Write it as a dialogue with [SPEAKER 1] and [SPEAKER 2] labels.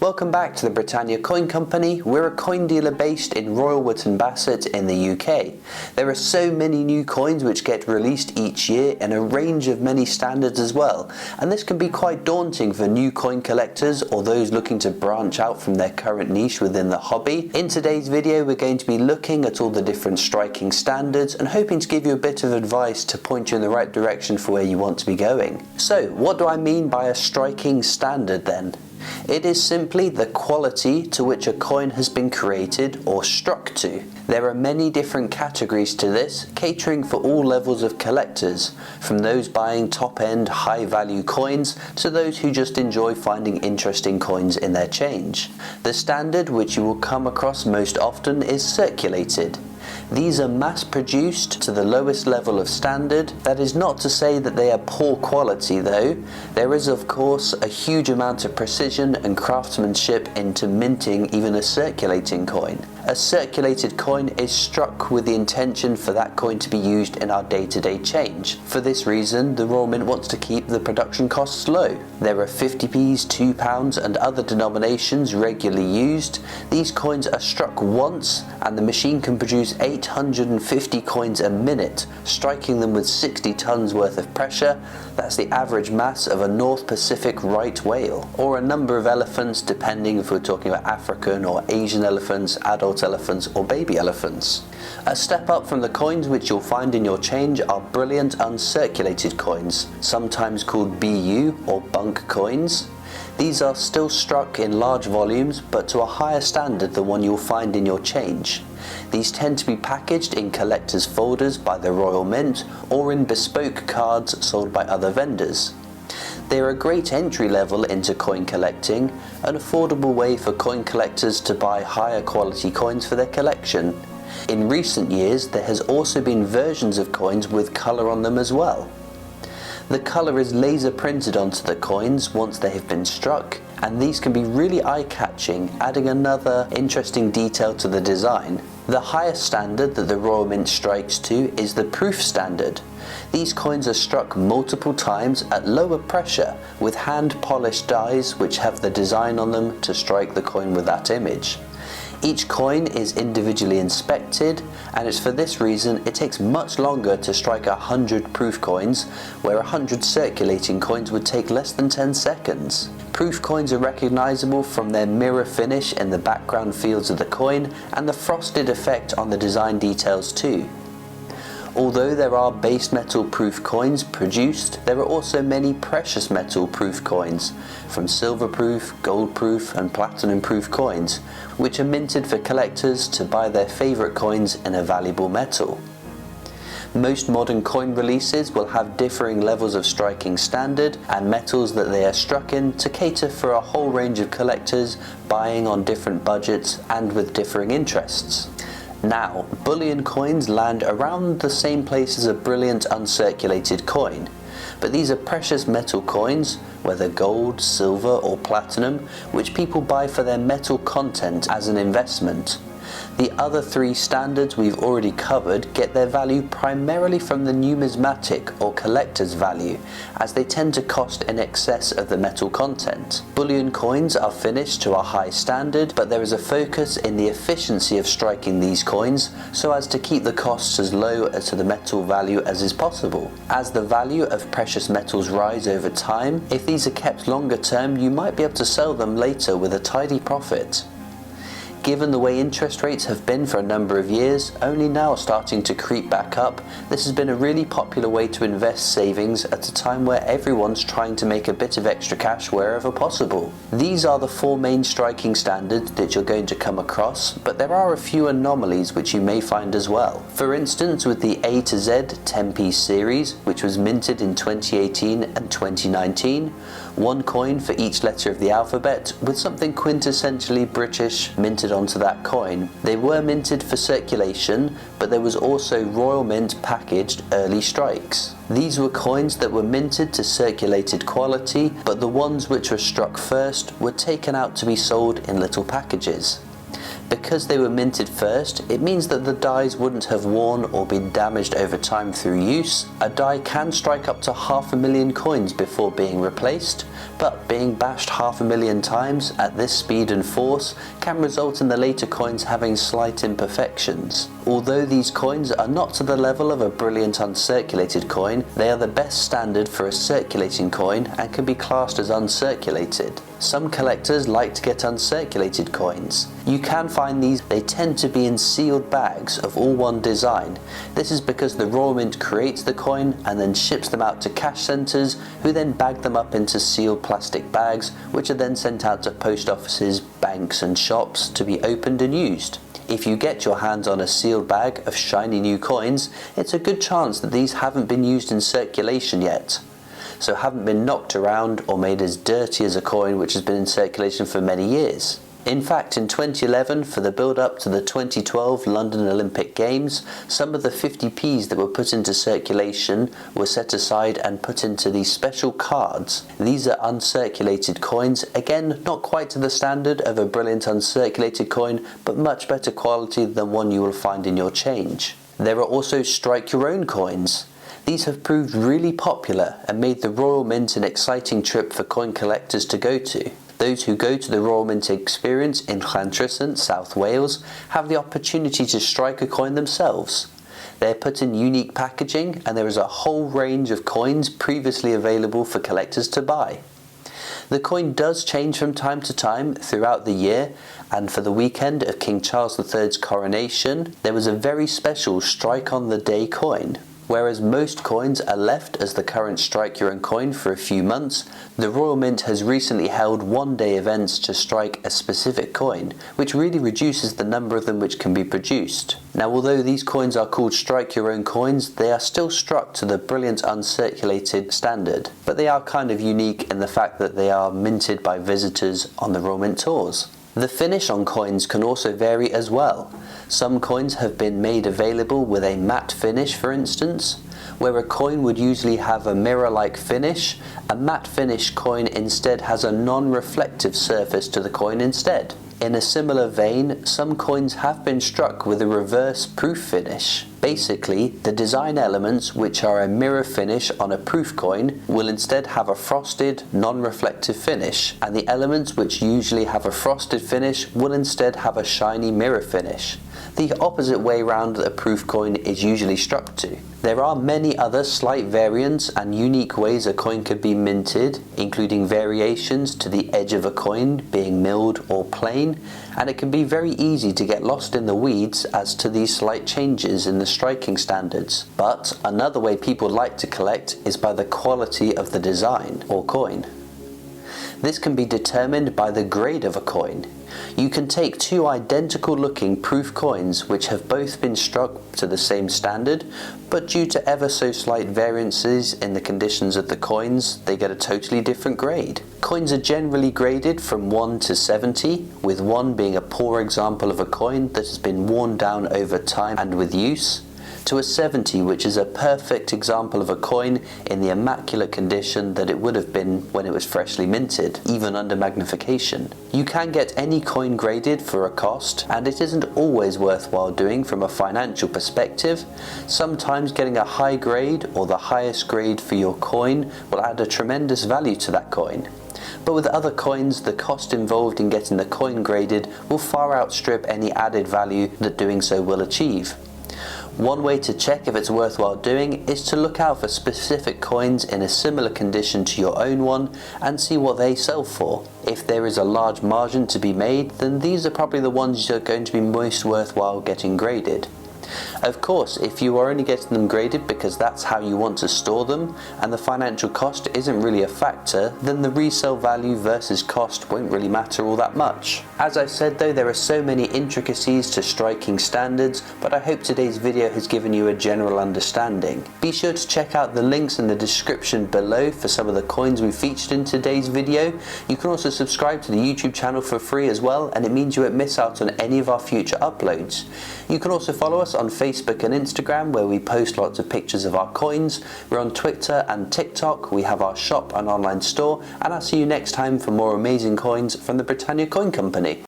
[SPEAKER 1] Welcome back to the Britannia Coin Company. We're a coin dealer based in Royal Wootton Bassett in the UK. There are so many new coins which get released each year in a range of many standards as well, and this can be quite daunting for new coin collectors or those looking to branch out from their current niche within the hobby. In today's video we're going to be looking at all the different striking standards and hoping to give you a bit of advice to point you in the right direction for where you want to be going. So what do I mean by a striking standard then? It is simply the quality to which a coin has been created or struck to. There are many different categories to this, catering for all levels of collectors, from those buying top-end, high-value coins to those who just enjoy finding interesting coins in their change. The standard which you will come across most often is circulated. These are mass-produced to the lowest level of standard. That is not to say that they are poor quality though. There is of course a huge amount of precision and craftsmanship into minting even a circulating coin. A circulated coin is struck with the intention for that coin to be used in our day-to-day change. For this reason, the Royal Mint wants to keep the production costs low. There are 50p's, £2 and other denominations regularly used. These coins are struck once and the machine can produce 850 coins a minute, striking them with 60 tons worth of pressure. That's the average mass of a North Pacific right whale, or a number of elephants depending if we're talking about African or Asian elephants, adult elephants or baby elephants. A step up from the coins which you'll find in your change are brilliant uncirculated coins, sometimes called BU or BUNC coins. These are still struck in large volumes but to a higher standard than one you'll find in your change. These tend to be packaged in collector's folders by the Royal Mint or in bespoke cards sold by other vendors. They are a great entry level into coin collecting, an affordable way for coin collectors to buy higher quality coins for their collection. In recent years there has also been versions of coins with colour on them as well. The colour is laser printed onto the coins once they have been struck, and these can be really eye-catching, adding another interesting detail to the design. The highest standard that the Royal Mint strikes to is the proof standard. These coins are struck multiple times at lower pressure with hand-polished dies which have the design on them to strike the coin with that image. Each coin is individually inspected, and it's for this reason it takes much longer to strike 100 proof coins, where 100 circulating coins would take less than 10 seconds. Proof coins are recognisable from their mirror finish in the background fields of the coin and the frosted effect on the design details too. Although there are base metal proof coins produced, there are also many precious metal proof coins, from silver proof, gold proof and platinum proof coins, which are minted for collectors to buy their favourite coins in a valuable metal. Most modern coin releases will have differing levels of striking standard and metals that they are struck in to cater for a whole range of collectors buying on different budgets and with differing interests. Now, bullion coins land around the same place as a brilliant uncirculated coin, but these are precious metal coins, whether gold, silver or platinum, which people buy for their metal content as an investment. The other three standards we've already covered get their value primarily from the numismatic or collector's value, as they tend to cost in excess of the metal content. Bullion coins are finished to a high standard, but there is a focus in the efficiency of striking these coins so as to keep the costs as low as to the metal value as is possible. As the value of precious metals rise over time, if these are kept longer term, you might be able to sell them later with a tidy profit. Given the way interest rates have been for a number of years, only now starting to creep back up, this has been a really popular way to invest savings at a time where everyone's trying to make a bit of extra cash wherever possible. These are the four main striking standards that you're going to come across, but there are a few anomalies which you may find as well. For instance, with the A to Z 10p series, which was minted in 2018 and 2019, one coin for each letter of the alphabet with something quintessentially British minted onto that coin. They were minted for circulation, but there was also Royal Mint packaged early strikes. These were coins that were minted to circulated quality, but the ones which were struck first were taken out to be sold in little packages. Because they were minted first, it means that the dies wouldn't have worn or been damaged over time through use. A die can strike up to 500,000 coins before being replaced, but being bashed 500,000 times at this speed and force can result in the later coins having slight imperfections. Although these coins are not to the level of a brilliant uncirculated coin, they are the best standard for a circulating coin and can be classed as uncirculated. Some collectors like to get uncirculated coins. You can find these, they tend to be in sealed bags of all one design. This is because the Royal Mint creates the coin and then ships them out to cash centres, who then bag them up into sealed plastic bags, which are then sent out to post offices, banks and shops to be opened and used. If you get your hands on a sealed bag of shiny new coins, it's a good chance that these haven't been used in circulation yet, so haven't been knocked around or made as dirty as a coin which has been in circulation for many years. In fact, in 2011, for the build-up to the 2012 London Olympic Games, some of the 50p's that were put into circulation were set aside and put into these special cards. These are uncirculated coins, again not quite to the standard of a brilliant uncirculated coin, but much better quality than one you will find in your change. There are also strike your own coins. These have proved really popular and made the Royal Mint an exciting trip for coin collectors to go to. Those who go to the Royal Mint experience in Llantrisant, South Wales, have the opportunity to strike a coin themselves. They are put in unique packaging and there is a whole range of coins previously available for collectors to buy. The coin does change from time to time throughout the year, and for the weekend of King Charles III's coronation, there was a very special Strike on the Day coin. Whereas most coins are left as the current strike your own coin for a few months, the Royal Mint has recently held one-day events to strike a specific coin, which really reduces the number of them which can be produced. Now, although these coins are called strike your own coins, they are still struck to the brilliant uncirculated standard, but they are kind of unique in the fact that they are minted by visitors on the Royal Mint tours. The finish on coins can also vary as well. Some coins have been made available with a matte finish, for instance. Where a coin would usually have a mirror-like finish, a matte finish coin instead has a non-reflective surface to the coin instead. In a similar vein, some coins have been struck with a reverse proof finish. Basically, the design elements which are a mirror finish on a proof coin will instead have a frosted, non-reflective finish, and the elements which usually have a frosted finish will instead have a shiny mirror finish. The opposite way round that a proof coin is usually struck to. There are many other slight variants and unique ways a coin could be minted, including variations to the edge of a coin being milled or plain, and it can be very easy to get lost in the weeds as to these slight changes in the striking standards. But another way people like to collect is by the quality of the design or coin. This can be determined by the grade of a coin. You can take two identical looking proof coins which have both been struck to the same standard, but due to ever so slight variances in the conditions of the coins, they get a totally different grade. Coins are generally graded from 1 to 70, with 1 being a poor example of a coin that has been worn down over time and with use, to a 70, which is a perfect example of a coin in the immaculate condition that it would have been when it was freshly minted, even under magnification. You can get any coin graded for a cost, and it isn't always worthwhile doing from a financial perspective. Sometimes getting a high grade or the highest grade for your coin will add a tremendous value to that coin. But with other coins, the cost involved in getting the coin graded will far outstrip any added value that doing so will achieve. One way to check if it's worthwhile doing is to look out for specific coins in a similar condition to your own one and see what they sell for. If there is a large margin to be made, then these are probably the ones that are going to be most worthwhile getting graded. Of course, if you are only getting them graded because that's how you want to store them and the financial cost isn't really a factor, then the resale value versus cost won't really matter all that much. As I said though, there are so many intricacies to striking standards, but I hope today's video has given you a general understanding. Be sure to check out the links in the description below for some of the coins we featured in today's video. You can also subscribe to the YouTube channel for free as well, and it means you won't miss out on any of our future uploads. You can also follow us on Facebook and Instagram, where we post lots of pictures of our coins. We're on Twitter and TikTok. We have our shop and online store, and I'll see you next time for more amazing coins from the Britannia Coin Company.